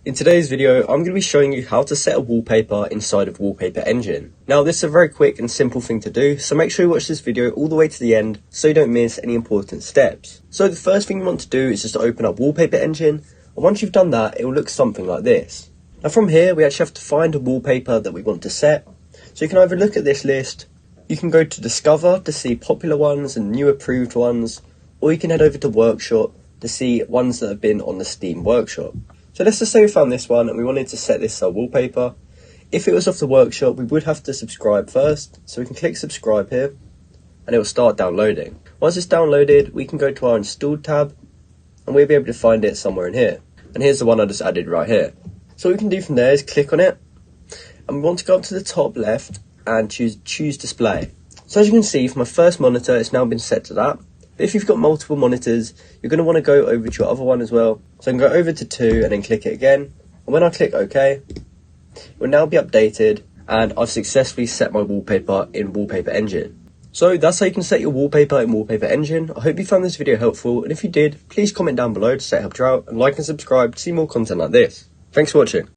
In today's video, I'm going to be showing you how to set a wallpaper inside of Wallpaper Engine. Now this is a very quick and simple thing to do, so make sure you watch this video all the way to the end so you don't miss any important steps. So the first thing you want to do is just to open up Wallpaper Engine, and once you've done that, it will look something like this. Now from here, we actually have to find a wallpaper that we want to set. So you can either look at this list, you can go to Discover to see popular ones and new approved ones, or you can head over to Workshop to see ones that have been on the Steam Workshop. So let's just say we found this one and we wanted to set this wallpaper. If it was off the workshop, we would have to subscribe first. So we can click subscribe here and it will start downloading. Once it's downloaded, we can go to our installed tab and we'll be able to find it somewhere in here. And here's the one I just added right here. So what we can do from there is click on it and we want to go up to the top left and choose display. So as you can see, for my first monitor, it's now been set to that. But if you've got multiple monitors, you're going to want to go over to your other one as well. So I can go over to 2 and then click it again. And when I click OK, it will now be updated and I've successfully set my wallpaper in Wallpaper Engine. So that's how you can set your wallpaper in Wallpaper Engine. I hope you found this video helpful, and if you did, please comment down below to say it helped you out, and like and subscribe to see more content like this. Thanks for watching.